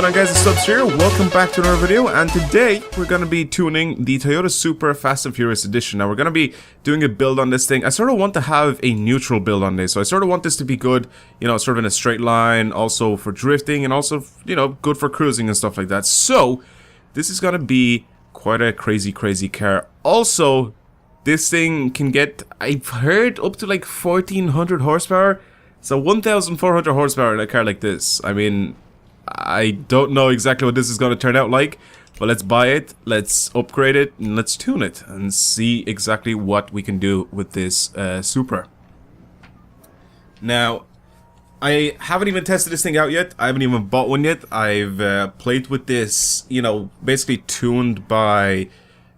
going on, guys? It's Subs here. Welcome back to another video, and today we're going to be tuning the Toyota Supra Fast and Furious Edition. Now we're going to be doing a build on this thing. I sort of want to have a neutral build on this, so I sort of want this to be good, you know, sort of in a straight line, also for drifting, and also, you know, good for cruising and stuff like that. So this is going to be quite a crazy car. Also, this thing can get, I've heard, up to like 1400 horsepower. So 1400 horsepower in a car like this. I mean, I don't know exactly what this is going to turn out like, but let's buy it, let's upgrade it, and let's tune it and see exactly what we can do with this Supra. Now, I haven't even tested this thing out yet. I haven't even bought one yet. I've played with this, you know, basically tuned by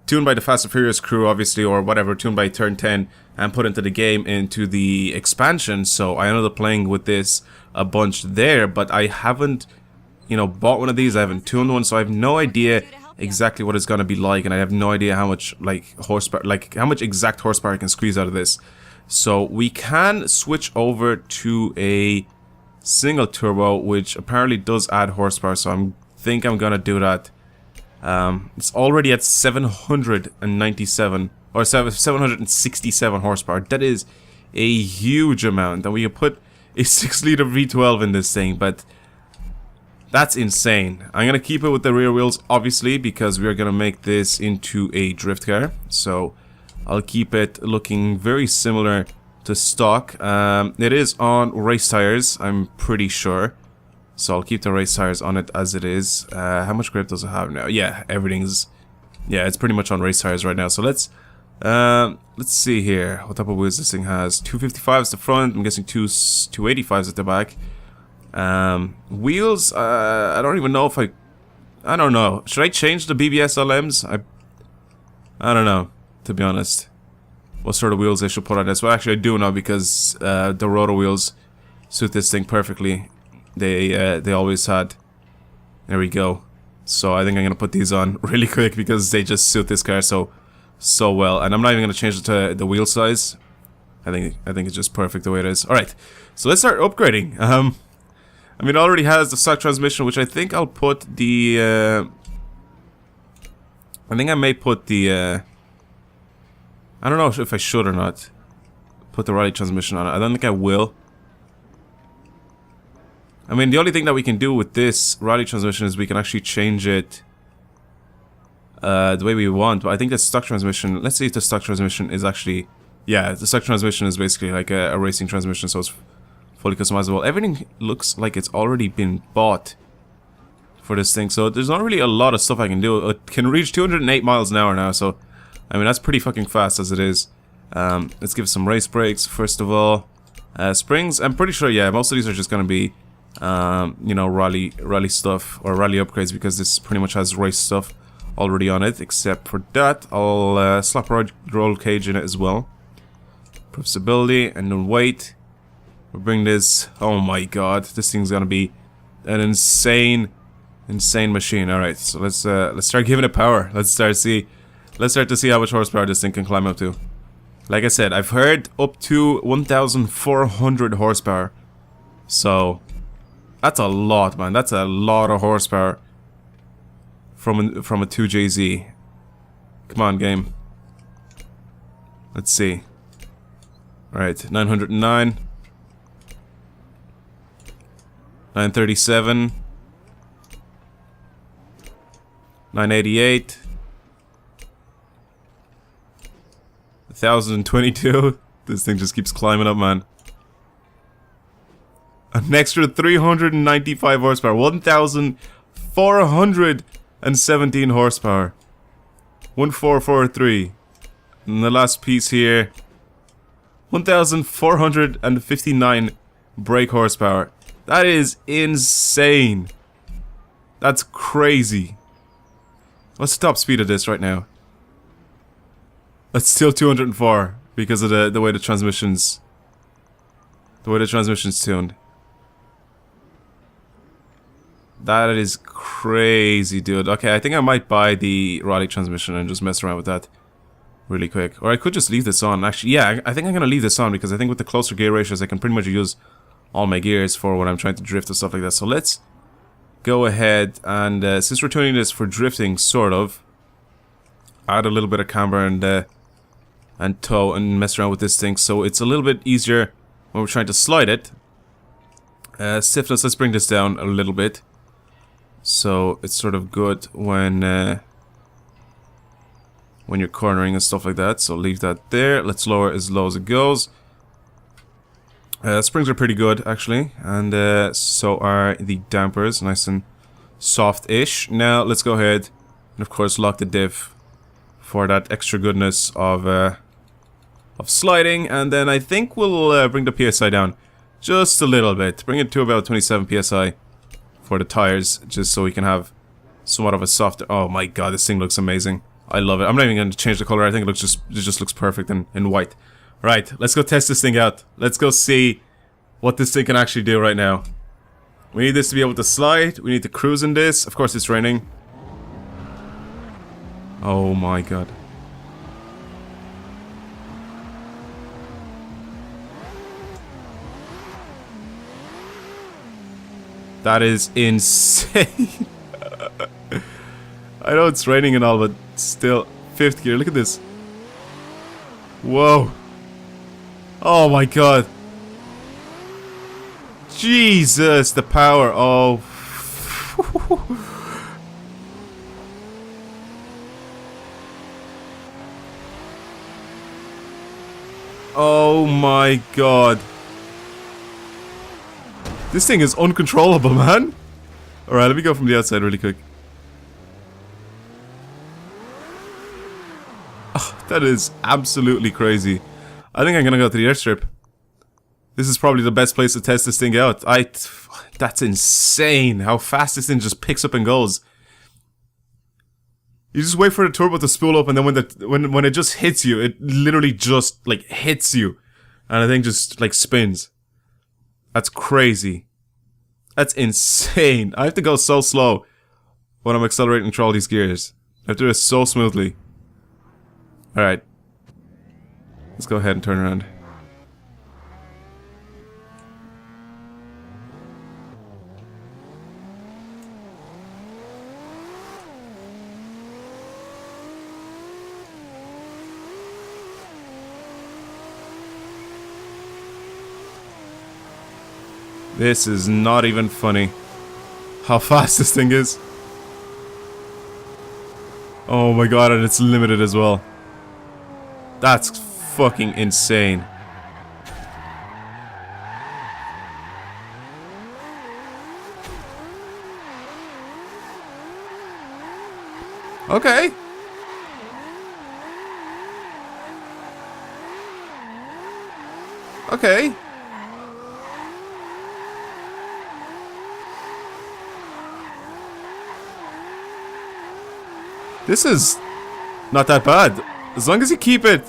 the Fast and Furious crew, obviously, or whatever, tuned by Turn 10, and put into the game, into the expansion. So I ended up playing with this a bunch there, but I haven't, you know, bought one of these. I haven't tuned one, so I have no idea exactly what it's gonna be like, and I have no idea how much horsepower, how much exact horsepower I can squeeze out of this. So we can switch over to a single turbo, which apparently does add horsepower. So I think I'm gonna do that. It's already at 797 or 767 horsepower. That is a huge amount, and we can put a 6-liter V12 in this thing, but that's insane. I'm gonna keep it with the rear wheels, obviously, because we are gonna make this into a drift car. So I'll keep it looking very similar to stock. It is on race tires, I'm pretty sure. So I'll keep the race tires on it as it is. How much grip does it have now? Yeah, everything's... yeah, it's pretty much on race tires right now. So let's see here. What type of wheels this thing has? 255s at the front. I'm guessing 285s at the back. Wheels, I don't even know if I don't know. Should I change the BBS LMs? I don't know, to be honest. What sort of wheels I should put on this? Well, actually I do know, because the rotor wheels suit this thing perfectly. They always had. There we go. So I think I'm gonna put these on really quick because they just suit this car so well. And I'm not even gonna change it to the wheel size. I think it's just perfect the way it is. All right, so let's start upgrading. I mean, it already has the stock transmission, which I think I'll put the. I think I may put the. I don't know if I should or not put the rally transmission on it. I don't think I will. I mean, the only thing that we can do with this rally transmission is we can actually change it the way we want. But I think the stock transmission, let's see if the stock transmission is actually... yeah, the stock transmission is basically like a racing transmission, so it's fully customizable. Everything looks like it's already been bought for this thing, so there's not really a lot of stuff I can do. It can reach 208 miles an hour now, so I mean, that's pretty fucking fast as it is. Let's give it some race brakes, first of all. Springs, I'm pretty sure, yeah, most of these are just going to be... you know, rally stuff or rally upgrades, because this pretty much has race stuff already on it. Except for that, I'll slap a roll cage in it as well. Improve stability and then weight. We'll bring this. Oh my god, this thing's gonna be an insane machine. All right, so let's start giving it power. Let's start to see how much horsepower this thing can climb up to. Like I said, I've heard up to 1,400 horsepower. So that's a lot, man. That's a lot of horsepower from a 2JZ. Come on, game. Let's see. All right, 909, 937, 988, 1022. This thing just keeps climbing up, man. An extra 395 horsepower. 1,417 horsepower. 1443. And the last piece here. 1,459 brake horsepower. That is insane. That's crazy. What's the top speed of this right now? That's still 204 because of the way the transmission's tuned. That is crazy, dude. Okay, I think I might buy the rally transmission and just mess around with that really quick. Or I could just leave this on. Actually, yeah, I think I'm gonna leave this on because I think with the closer gear ratios, I can pretty much use all my gears for when I'm trying to drift and stuff like that. So let's go ahead and, since we're tuning this for drifting, sort of, add a little bit of camber and toe and mess around with this thing so it's a little bit easier when we're trying to slide it. Stiffness, let's bring this down a little bit so it's sort of good when you're cornering and stuff like that. So leave that there. Let's lower as low as it goes. Springs are pretty good actually, and so are the dampers, nice and soft-ish. Now let's go ahead and of course lock the diff for that extra goodness of sliding, and then I think we'll bring the PSI down just a little bit. Bring it to about 27 PSI for the tires, just so we can have somewhat of a softer... Oh my god, this thing looks amazing. I love it. I'm not even going to change the color. I think it just looks perfect in white. Right, let's go test this thing out. Let's go see what this thing can actually do right now. We need this to be able to slide. We need to cruise in this. Of course, it's raining. Oh my god. That is insane. I know it's raining and all, but still. 5th gear, look at this. Whoa. Oh my god. Jesus, the power. Oh. Oh my god. This thing is uncontrollable, man. Alright, let me go from the outside really quick. Oh, that is absolutely crazy. I think I'm gonna go to the airstrip. This is probably the best place to test this thing out. That's insane how fast this thing just picks up and goes. You just wait for the turbo to spool up, and then when it just hits you, it literally just like hits you, and the thing just like spins. That's crazy. That's insane. I have to go so slow when I'm accelerating through all these gears. I have to do it so smoothly. Alright. Let's go ahead and turn around. This is not even funny. How fast this thing is. Oh my god, and it's limited as well. That's fucking insane. Okay. Okay. This is not that bad. As long as you keep it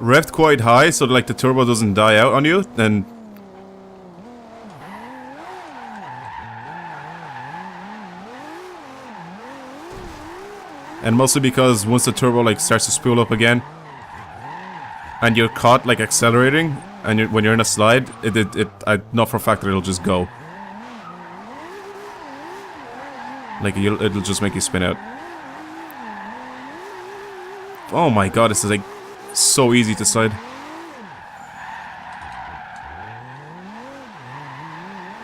revved quite high so like the turbo doesn't die out on you, then... And mostly because once the turbo like starts to spool up again and you're caught like accelerating and when you're in a slide, I know for a fact that it'll just go. Like it'll just make you spin out. Oh my god, this is like so easy to slide.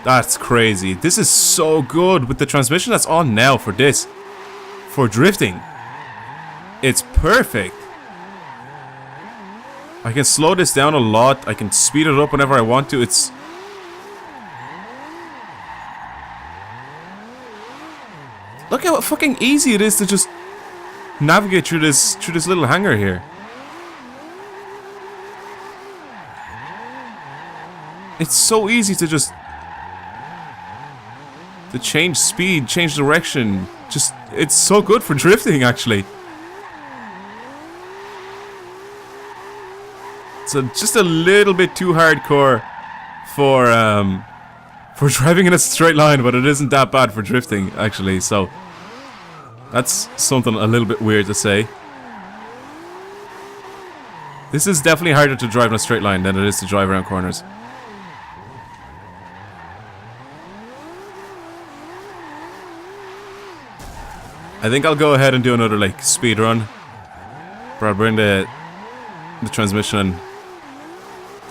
That's crazy. This is so good with the transmission that's on now for this. For drifting. It's perfect. I can slow this down a lot. I can speed it up whenever I want to. It's... Look how fucking easy it is to just navigate through this little hangar here. It's so easy to just change speed, change direction. Just it's so good for drifting actually. So just a little bit too hardcore for driving in a straight line, but it isn't that bad for drifting actually. So that's something a little bit weird to say. This is definitely harder to drive in a straight line than it is to drive around corners. I think I'll go ahead and do another like speed run, where I'll bring the transmission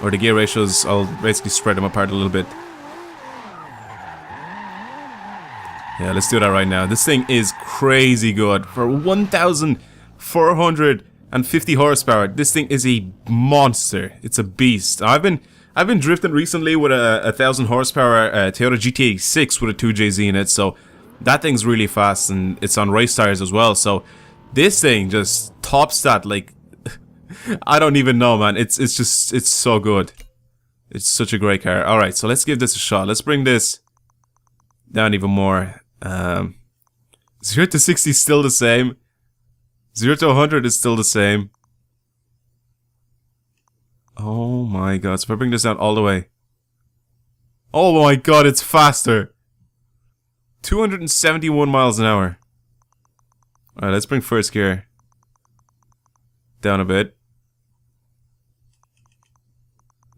or the gear ratios. I'll basically spread them apart a little bit. Yeah, let's do that right now. This thing is crazy good for 1,450 horsepower. This thing is a monster. It's a beast. I've been drifting recently with a 1,000 horsepower Toyota GTA 6 with a 2JZ in it, so that thing's really fast, and it's on race tires as well. So this thing just tops that. Like, I don't even know, man. It's so good. It's such a great car. All right, so let's give this a shot. Let's bring this down even more. 0 to 60 is still the same. 0 to 100 is still the same. Oh my god, so if I bring this down all the way. Oh my god, it's faster. 271 miles an hour. Alright, let's bring first gear down a bit.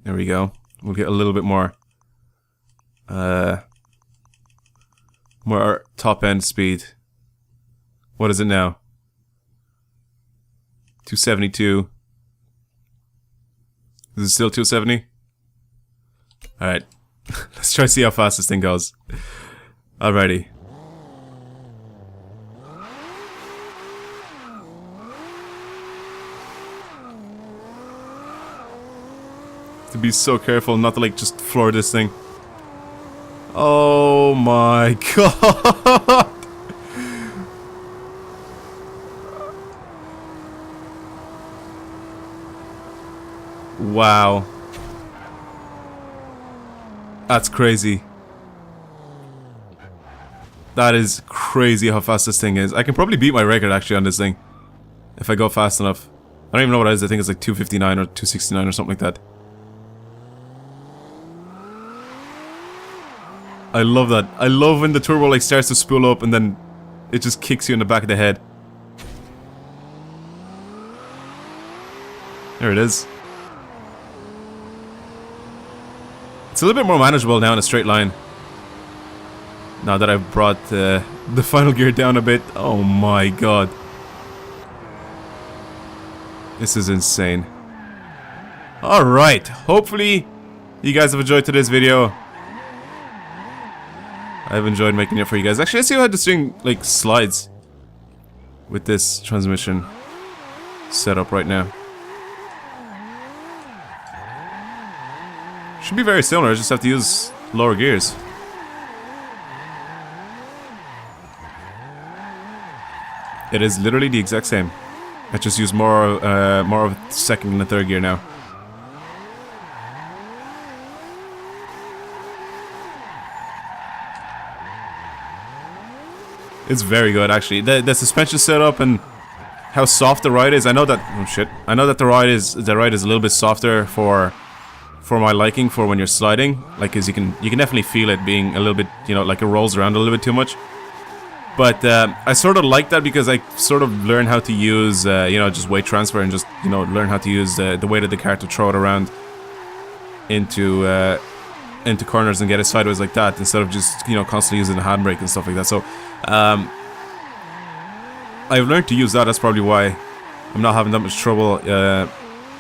There we go. We'll get a little bit more more top end speed. What is it now? 272. Is it still 270? Alright. Let's try to see how fast this thing goes. Alrighty. To be so careful not to like just floor this thing. Oh my god! Wow. That's crazy. That is crazy how fast this thing is. I can probably beat my record actually on this thing, if I go fast enough. I don't even know what it is. I think it's like 259 or 269 or something like that. I love that. I love when the turbo like starts to spool up and then it just kicks you in the back of the head. There it is. It's a little bit more manageable now in a straight line. Now that I've brought the final gear down a bit. Oh my god. This is insane. Alright. Hopefully you guys have enjoyed today's video. I've enjoyed making it for you guys. Actually, let's see how this thing like slides with this transmission setup right now. Should be very similar. I just have to use lower gears. It is literally the exact same. I just use more of second and the third gear now. It's very good actually. The suspension setup and how soft the ride is. I know that I know that the ride is a little bit softer for my liking for when you're sliding. Like, cause you can definitely feel it being a little bit, you know, like it rolls around a little bit too much. But I sort of like that because I sort of learn how to use you know, just weight transfer and just, you know, learn how to use the weight of the car to throw it around into corners and get it sideways like that, instead of just, you know, constantly using the handbrake and stuff like that. So I've learned to use that. That's probably why I'm not having that much trouble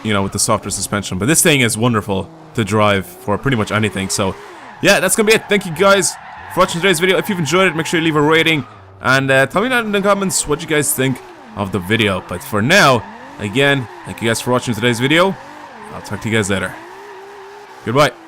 you know, with the softer suspension. But this thing is wonderful to drive for pretty much anything. So yeah, that's gonna be it. Thank you guys for watching today's video. If you've enjoyed it, make sure you leave a rating and tell me down in the comments what you guys think of the video. But for now, again, thank you guys for watching today's video. I'll talk to you guys later. Goodbye.